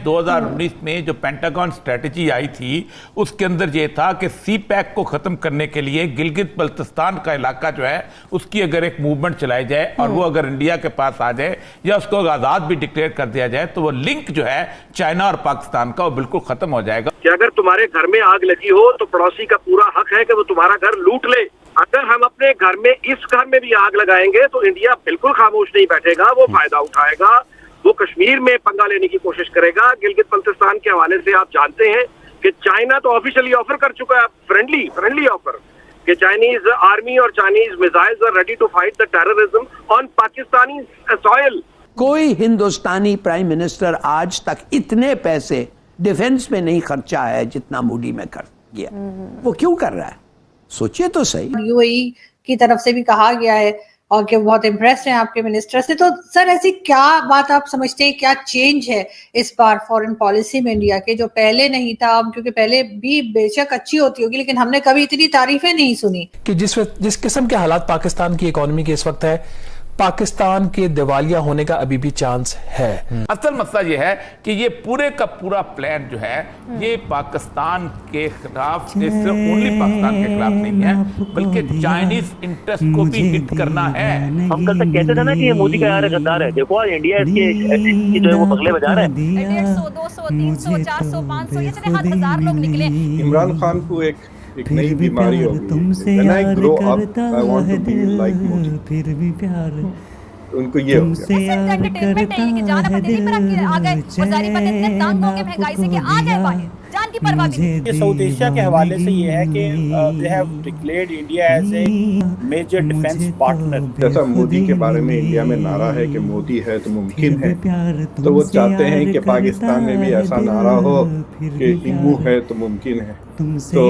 2019 में जो pentagon strategy आई थी उसके अंदर ये था कि सी पैक को खत्म करने के लिए गिलगित बल्तिस्तान का इलाका जो है उसकी अगर एक मूवमेंट चलाई जाए और वो अगर इंडिया के पास आ जाए या उसको आजाद भी डिक्लेयर कर दिया जाए तो वो लिंक जो है चाइना और पाकिस्तान का वो बिल्कुल खत्म हो जाएगा। कि अगर तुम्हारे घर में आग लगी हो तो पड़ोसी का पूरा हक है कि वो तुम्हारा घर लूट ले। अगर हम अपने घर में इस घर में भी आग लगाएंगे तो इंडिया बिल्कुल खामोश नहीं बैठेगा, वो फायदा उठाएगा, वो कश्मीर में पंगा लेने की कोशिश करेगा। गिलगित बल्तिस्तान के हवाले से आप जानते हैं कि चाइना तो ऑफिशियली ऑफर कर चुका है फ्रेंडली ऑफर कि चाइनीज आर्मी और Chinese missiles are ready to fight the terrorism on Pakistani soil. कोई हिंदुस्तानी प्राइम मिनिस्टर आज तक इतने पैसे डिफेंस में नहीं खर्चा है जितना मोदी में कर गया। वो क्यों कर रहा है, सोचिए तो सही। यूएई की तरफ से भी कहा गया है और कि बहुत इम्प्रेस्ड हैं आपके मिनिस्टर से। तो सर ऐसी क्या बात आप समझते हैं, क्या चेंज है इस बार फॉरेन पॉलिसी में इंडिया के जो पहले नहीं था? क्योंकि पहले भी बेशक अच्छी होती होगी लेकिन हमने कभी इतनी तारीफें नहीं सुनी। कि जिस किस्म के हालात पाकिस्तान की इकोनॉमी के इस वक्त है, पाकिस्तान के दिवालिया होने का अभी भी चांस है। असल मसला ये है कि ये पूरे का पूरा प्लान जो है ये पाकिस्तान के खिलाफ सिर्फ ओनली पाकिस्तान के खिलाफ नहीं है बल्कि चाइनीज इंटरेस्ट को भी हिट करना है। हम कल तक कहते थे ना कि ये मोदी का यार गद्दार है, देखो आज इंडिया इसके जो है वो बगले बजा रहा है। 150, 200, 300, 400, 500 ये चले 1000 लोग निकले। इमरान खान को एक नई बीमारी हो गई। When I grow up, I want to be like Modi. फिर भी प्यार उनको ये हो गया। एंटरटेनमेंट है कि जान अपन दिल्ली पर आ गए, वज़ारी पर इतने तंग हो गए महंगाई से कि आ गए बाहर, जान की परवाह भी नहीं। ये साउथ एशिया के हवाले से ये है कि they have declared India as a major defence partner. जैसा मोदी के बारे में इंडिया में नारा है कि मोदी है तो मुमकिन है, तो वो चाहते हैं कि पाकिस्तान में भी ऐसा नारा हो कि इमू है तो मुमकिन है। तो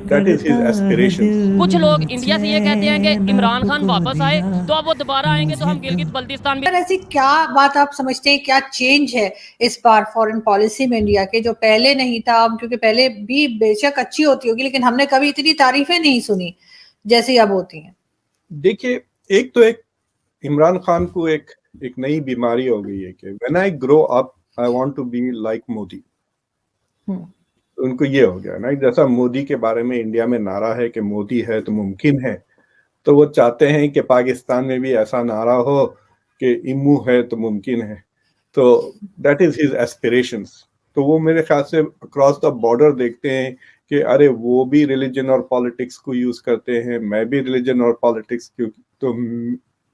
दैट इज हिज एस्पिरेशंस। कुछ लोग इंडिया से ये कहते हैं कि इमरान खान वापस आए तो अब वो दोबारा आएंगे तो हम गिलगित बल्तिस्तान भी। ऐसी क्या बात आप समझते हैं, क्या चेंज है इस बार फॉरेन पॉलिसी में इंडिया के जो पहले नहीं था? क्योंकि पहले भी बेशक अच्छी होती होगी लेकिन हमने कभी इतनी तारीफें नहीं सुनी जैसी अब होती हैं। देखिए, एक इमरान खान को एक नई बीमारी हो गई है कि when I grow up I want to be like Modi. उनको ये हो गया ना, जैसा मोदी के बारे में इंडिया में नारा है कि मोदी है तो मुमकिन है, तो वो चाहते हैं कि पाकिस्तान में भी ऐसा नारा हो कि इमू है तो मुमकिन है। तो दैट इज हिज एस्पिरेशंस। तो वो मेरे ख्याल से अक्रॉस द बॉर्डर देखते हैं कि अरे वो भी रिलीजन और पॉलिटिक्स को यूज करते हैं, मैं भी रिलीजन और पॉलिटिक्स क्यों, तो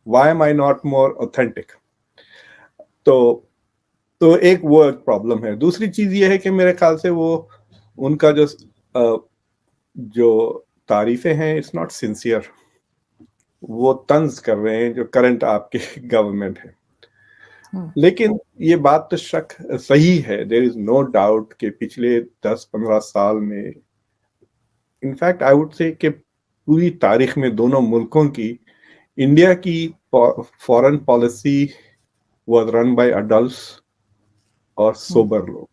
why am I not more authentic. तो एक वो एक प्रॉब्लम है। दूसरी चीज ये है कि मेरे ख्याल से वो उनका जो तारीफें हैं इट्स नॉट सिंसियर। वो तंज कर रहे हैं जो करंट आपके गवर्नमेंट है। लेकिन ये बात तो शक सही है, देयर इज नो डाउट कि पिछले 10-15 साल में, इनफैक्ट आई वुड से कि पूरी तारीख में दोनों मुल्कों की, इंडिया की foreign policy was run by adults और सोबर लोग।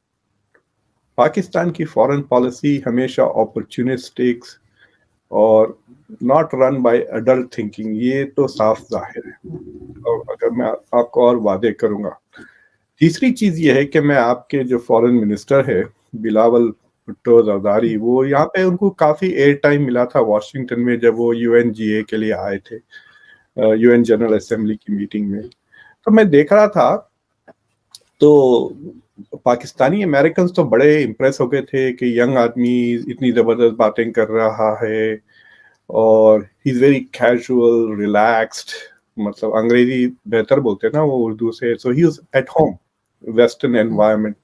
पाकिस्तान की फॉरेन पॉलिसी हमेशा अपॉर्चुनिस्टिक और not run by adult thinking, ये तो साफ जाहिर है। और अगर मैं आपको और वादे करूंगा, तीसरी चीज ये है कि मैं आपके जो फॉरेन मिनिस्टर है बिलावल भुट्टो जरदारी, वो यहाँ पे उनको काफी एयर टाइम मिला था वॉशिंगटन में जब वो UNGA के लिए आए थे, UN जनरल असेंबली की मीटिंग में। तो मैं देख रहा था तो पाकिस्तानी अमेरिकन तो बड़े इम्प्रेस हो गए थे कि यंग आदमी इतनी जबरदस्त बातें कर रहा है और he is very casual relaxed, मतलब अंग्रेजी बेहतर बोलते हैं ना वो उर्दू से, so he was at home western environment.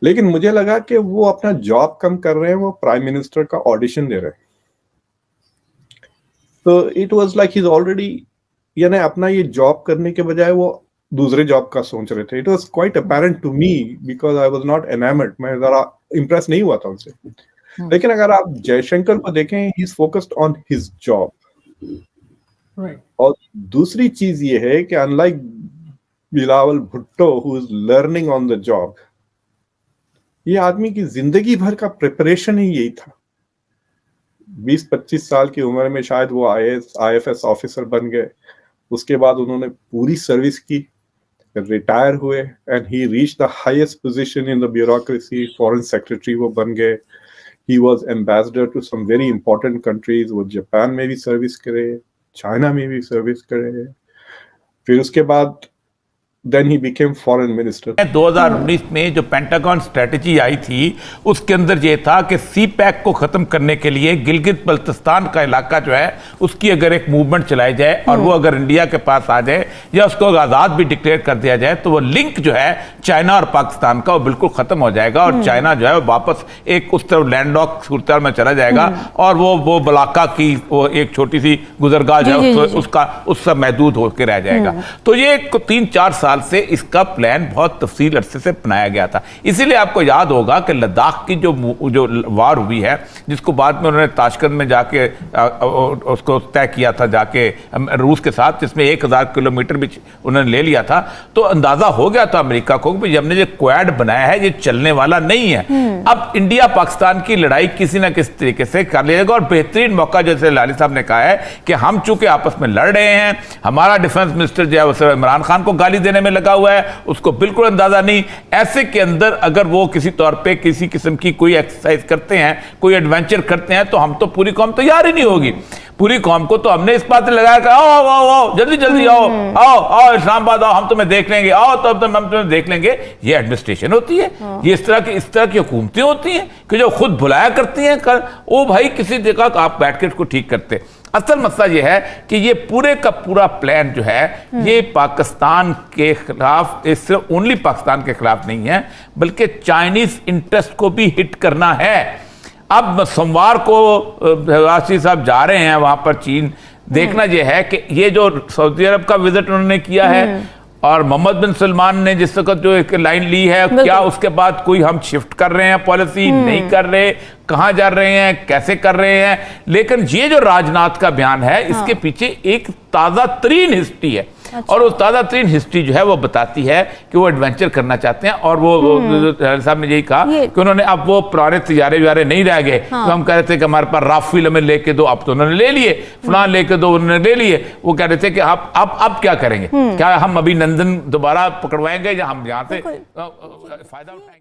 लेकिन मुझे लगा कि वो अपना जॉब कम कर रहे हैं, वो प्राइम मिनिस्टर का ऑडिशन दे रहे हैं। तो it was like he is already, यानी अपना ये जॉब करने के बजाय वो दूसरे जॉब का सोच रहे थे। It was quite apparent to me because I was not enamoured, मैं जरा इम्प्रेस नहीं हुआ था उनसे। लेकिन अगर आप जयशंकर को देखें, he is focused on his job. और दूसरी चीज ये है कि unlike Bilawal Bhutto who is learning on the job, ये आदमी की जिंदगी भर का प्रिपरेशन ही यही था। 20-25 साल की उम्र में शायद वो IAS IFS ऑफिसर बन गए, उसके बाद उन्होंने पूरी सर्विस की रिटायर हुए and he reach the highest position in the bureaucracy, foreign secretary वो बन गए। He was ambassador to some very important countries, वो जापान में भी सर्विस करे, चाइना में भी सर्विस करे। फिर उसके बाद Then he became foreign minister. 2019 में जो पेंटागन स्ट्रेटजी आई थी उसके अंदर ये था कि सी पैक को खत्म करने के लिए गिलगित बल्तिस्तान का इलाका जो है उसकी अगर एक मूवमेंट चलाई जाए और वो अगर इंडिया के पास आ जाए या उसको आजाद भी डिक्लेयर कर दिया जाए तो वो लिंक जो है चाइना और पाकिस्तान का वो बिल्कुल खत्म हो जाएगा और चाइना जो है वो वापस एक उस तरफ लैंडलॉक सूरत में चला जाएगा और वो बलाका की वो एक छोटी सी गुजरगाह जो है उसका उससे महदूद होकर रह जाएगा। तो ये 3-4 साल से इसका प्लान बहुत तफसील अरसे से बनाया गया था। इसीलिए आपको याद होगा कि लद्दाख की जो वार हुई है जिसको बाद में उन्होंने ताशकंद में जाके उसको तय किया था जाके रूस के साथ, जिसमें 1000 किलोमीटर भी उन्होंने ले लिया था, तो अंदाजा हो गया था अमेरिका को कि हमने जो क्वाड बनाया है ये चलने वाला नहीं है। अब इंडिया पाकिस्तान की लड़ाई किसी ना किसी तरीके से कर लेगा और बेहतरीन मौका जैसे लाली साहब ने कहा है कि हम चूंकि आपस में लड़ रहे हैं, हमारा डिफेंस मिनिस्टर जो है वो इमरान खान को गाली देने में लगा हुआ है, उसको बिल्कुल अंदाजा नहीं। ऐसे के अंदर अगर वो किसी तौर पे किसी किस्म की कोई एक्सरसाइज करते हैं, कोई एडवेंचर करते हैं, तो हम तो पूरी कौम तैयार ही नहीं होगी। पूरी कौम को तो हमने इस बात लगाया कि आओ आओ आओ आओ जल्दी जल्दी आओ आओ आओ इस्लामाबाद आओ, हम तुम्हें देख लेंगे, आओ तो हम तुम्हें देख लेंगे। ये एडमिनिस्ट्रेशन होती है, ये इस तरह की हुकूमतें होती हैं कि जो खुद बुलाया करती हैं ओ भाई किसी जगह आप बैठ के इसको ठीक करते। असल मसला ये है कि ये पूरे का पूरा प्लान जो है ये पाकिस्तान के खिलाफ, सिर्फ ओनली पाकिस्तान के खिलाफ नहीं है बल्कि चाइनीज इंटरेस्ट को भी हिट करना है। अब सोमवार को राष्ट्रपति साहब जा रहे हैं वहां पर चीन, देखना यह है कि ये जो सऊदी अरब का विजिट उन्होंने किया है और मोहम्मद बिन सलमान ने जिस वक्त जो एक लाइन ली है, क्या उसके बाद कोई हम शिफ्ट कर रहे हैं पॉलिसी, नहीं कर रहे, कहां जा रहे हैं, कैसे कर रहे हैं। लेकिन ये जो राजनाथ का बयान है इसके पीछे एक ताजा तरीन हिस्ट्री है। अच्छा। और वो ताज़ा तरीन हिस्ट्री जो है वो बताती है कि वो एडवेंचर करना चाहते हैं और वो साहब ने यही कहा कि उन्होंने अब वो पुराने तैयारे व्यारे नहीं रह गए। तो हम कह रहे थे कि हमारे पास राफेल हमें लेके दो, अब तो उन्होंने ले लिए, फलान लेके दो उन्होंने ले लिए। वो कह रहे थे कि अब क्या करेंगे, क्या हम अभिनंदन दोबारा पकड़वाएंगे या हम यहाँ से फायदा उठाएंगे।